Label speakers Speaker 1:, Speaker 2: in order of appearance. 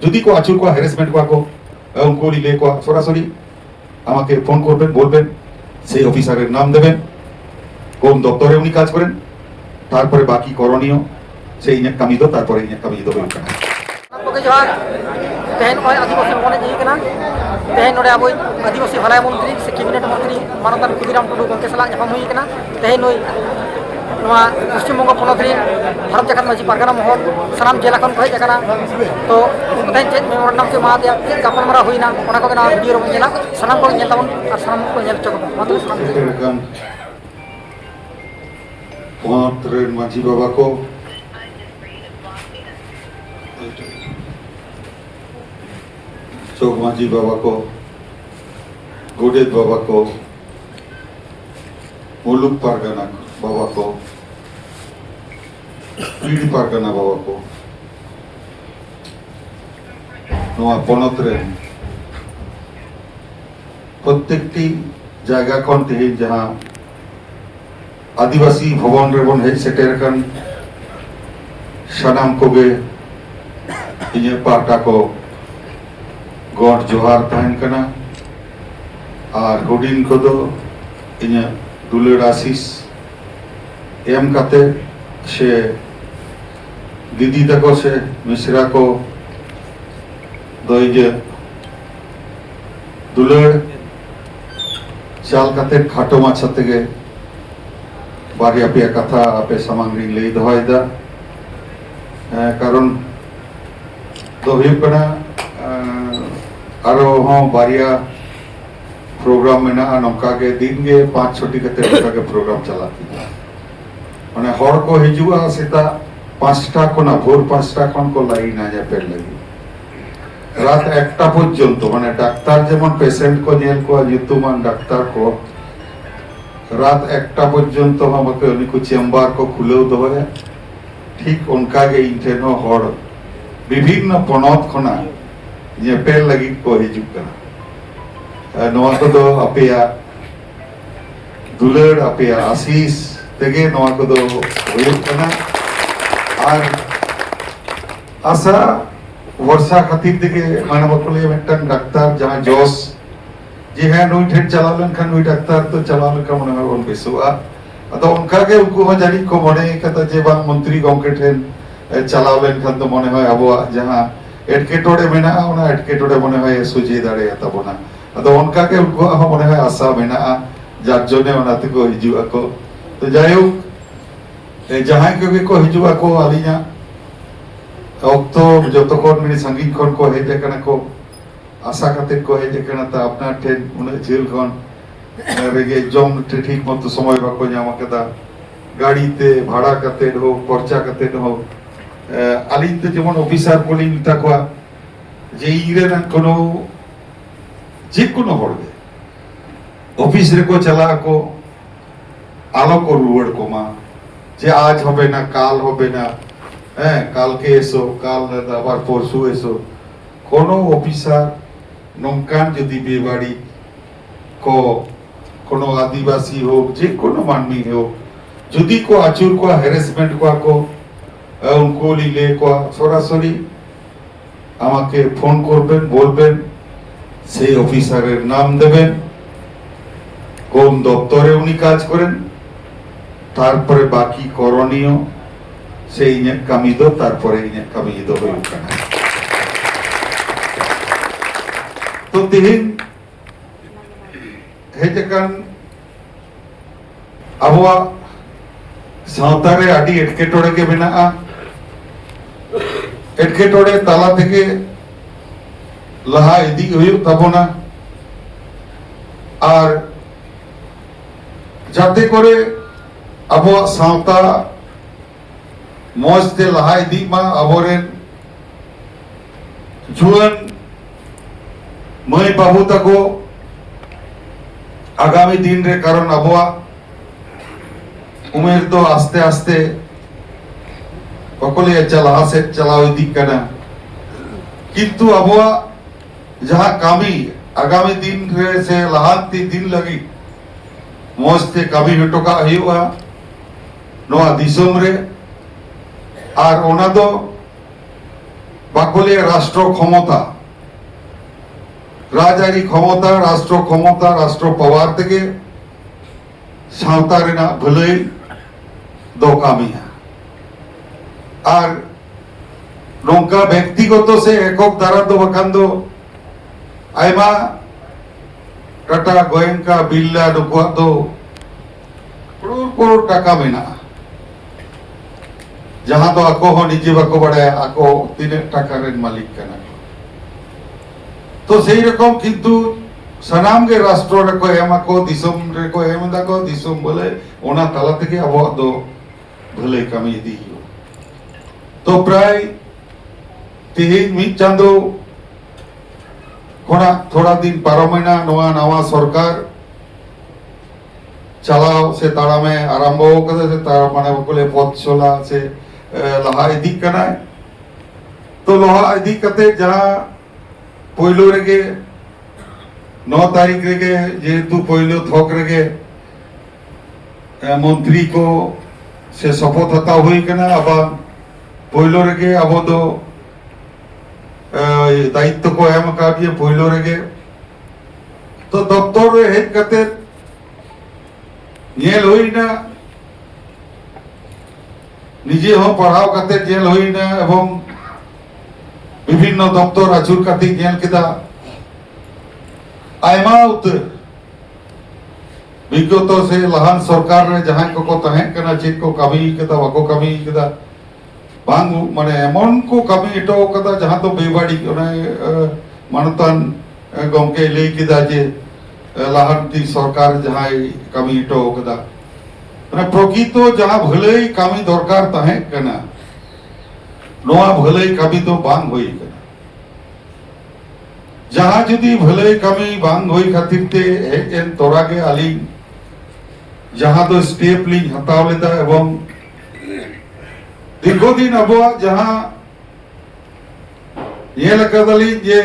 Speaker 1: যদি को আচুর को হ্যারাসমেন্ট को उनको লিলে को সরাসরি আমাকে ফোন করবেন, বলবেন, সেই অফিসারের নাম দেবেন, কোন দপ্তরে উনি কাজ করেন, তারপরে বাকি করণীয় সেই ইঞ্জাক কামি দো, তারপরে ইঞ্জাক কামি দো ᱦᱩᱭᱩᱜ ᱠᱟᱱᱟ।
Speaker 2: आपको जोहार तेहन नॉय आदिवासी मने जी कना तेहन नोडे अब आदिवासी भलाई मंत्री से कैबिनेट मंत्री मानतान खुदीराम टुडू गंके सलाह जापाम हुई कना तेहन नोय नोआ पश्चिम बंग पनत रे भारत जाकत माजी पारगाना महल सानाम जेला खन कहे जाकना तो तेहन चेत मेमोरेंडम के मादिया गापल मारा हुईना ओना को गना वीडियो रो जेला सानाम को नेल ताबन और सानाम को नेल चको मात्र सानाम
Speaker 1: पनत रे माजी बाबा को चौक माझी बाबा को, गोडेद बाबा को, मुलुक पारगाना बाबा को, पीड़ी पारगाना बाबा को, नोआ पनत रे प्रत्येकटी जायगा खन तेहेन जहां आदिवासी भवन रे बन हेज सेटेर कान सानाम कोगे इnye पाटा को गॉड जोहार तहन कना और हुडिन को दो इन्हें दुलेर आशीष एम काते से दीदी तको से मिश्रा को दो इजे दुलेर चाल काते खाटो माछा तेगे बारिया पिया कथा आपे सामग्री ले दहायदा कारण दो हुयुग कना आरो हाँ बारिया प्रोग्राम में ना नौका के दिन के 5-6 कते नौका के प्रोग्राम चलाती है माने हर को हिजुआ सेता 5टा को ना भोर 5टा खन को लाइन आ जाए पेड़ लगी रात 1टा पर्यंत माने डाक्तार जेमन पेशेंट को नेल को युतुमान डाक्तार को रात 1टा पर्यंत हमके उनी को चेम्बर को खुलेও दो है ठीक उनका के इंटेनो हर विभिन्न पनत खना ये पेड़ लगी को हिजुक कना नोआ को दो अपेया दुलेर अपेया आशीष तेगे नोआ को दो हुयुक कना और आशा वर्षा खातिर तेगे माने बकले मिटन डाक्तार जहां जोश जी है नुई ठेट चलालन खान नुई डाक्तार तो चलालन का मने बन बेसुआ तो उनका के उनको जानी को मने कता जे बांग मंत्री गंके ठेन चलावलन खान तो मने है अबो जहां एटकेटोड़े मेना ओना एटकेटोड़े मने है सुजी दाड़े तबना अदो उनका के उनको मने है आशा मेना जार जने ओनाते को हिजुआ को तो जायो जहां के को हिजुआ को आलिया অক্ত যতক্ষণ মিনি সঙ্গীত খন को হেজে কানা को आशा কাতে को হেজে কানা তা আপনার ঠেন উনি জেল খন রেগে জম ঠিক মতো সময় বাকো জামা কেদা গাড়িতে ভাড়া কাতে হো খরচা কাতে হো আলিতে যেমন অফিসার কোলিং তাকোয়া যে ইরেন কোনো যে কোনো হড়বে অফিস রে को चला को আলো को রুয়ার को মা যে আজ হবে না কাল হবে না হ্যাঁ কালকে এসো কাল আবার পরশু এসো কোনো অফিসার নমকান যদি বেবাড়ি को কোনো আদিবাসী হোক যে কোনো মানবী হোক যদি को আচুর को হ্যারাসমেন্ট को उनको লিলে को সরাসরি আমাকে ফোন করবেন বলবেন সেই অফিসারের নাম দেবেন কোন দপ্তরে উনি কাজ করেন তারপরে বাকি করণীয় সেই ইঞ্জাক কামি দো তারপরে ইঞ্জাক কামি দো ᱦᱩᱭᱩᱜ ᱠᱟᱱᱟ তো তেহেন হেজ কান আবহাওয়া সাঁওতারে আডি এটকেটড়ে কে মেনাগᱼᱟ এটকেটড়ে তালা থেকে লাহা ইদি হুয়ুগ তাবনা আর যাতে করে আবহাওয়া সাঁওতা মজতে লাহা ইদি মা আবরেন जुआन मई बाबू तको आगामी दिन रे कारण अबवा उमेर तो आस्ते आस्ते সকলে চলা से चलाओ दी कना किंतु अबवा जहां कामी आगामी दिन रे से लहाती दिन लगी मस्ते कामी हटोका हुआ नोआ दिसोम रे और ओना दो বাকলে রাষ্ট্র ক্ষমতা, রাজারি ক্ষমতা, রাষ্ট্র পাওয়ার থেকে সাঁওতা রেনা ভুলাই দো কামিয়া। আর নৌকা ব্যক্তিগত সে একক দ্বারা দো বাখান দো আইমা টাটা গোয়েঙ্কা বিল্লা নুকুয়াক দো करोड़ करोड़ टाका मेना जहां तो आको हो निजे बाको बड़े आको तीने टाका रेन मालिक कना तो सही रकम किंतु सनाम के राष्ट्र रको एमा को दिसम रको एमदा को दिसम बोले ओना ताला থেকে আবো দো ভুলে কামি দিও তো প্রায় তিন মিট চাঁদো কোনা থোড়া দিন পারমাইনা নোয়া নওয়া সরকার চালাও সে তাড়ামে আরম্ভ করে সে তার মানে বলে পথ চলা সে লহা ইদি কানা তো লহা ইদি কতে যা পয়লো রেগে 9 তারিখ রেগে যেহেতু পয়লো থক রেগে মন্ত্রী কো সে শপথ হতা হই কেনা আবার পয়লো রেগে আবো তো দায়িত্ব কো এম কা দিয়ে পয়লো রেগে তো দপ্তর হেড কতে जेल हुई ना निजे हो पढ़ाओ करते जेल हुई ना एवं विभिन्न दफ्तर आचुर करते जेल किदा आयमा उतर विगत से लहान सरकार रे जहां को तहें कना चेक को कमी किदा वको कमी किदा बांग माने एमन को कमी इटो कदा जहां तो बेबाड़ी मानतान गमके ले किदा जे लाहनती सरकार जहां कमी इटो कदा प्रकृत जहां भले कमी दरकार तहें कना नोआ भले कमी तो बांग होई कना जहां जुदी भले कमी बांग होई खातिर ते एन तोरागे आली जहां तो स्टेप लिंग हताव लेता एवं दीर्घदिन अबुआ जहां ये लकदली जे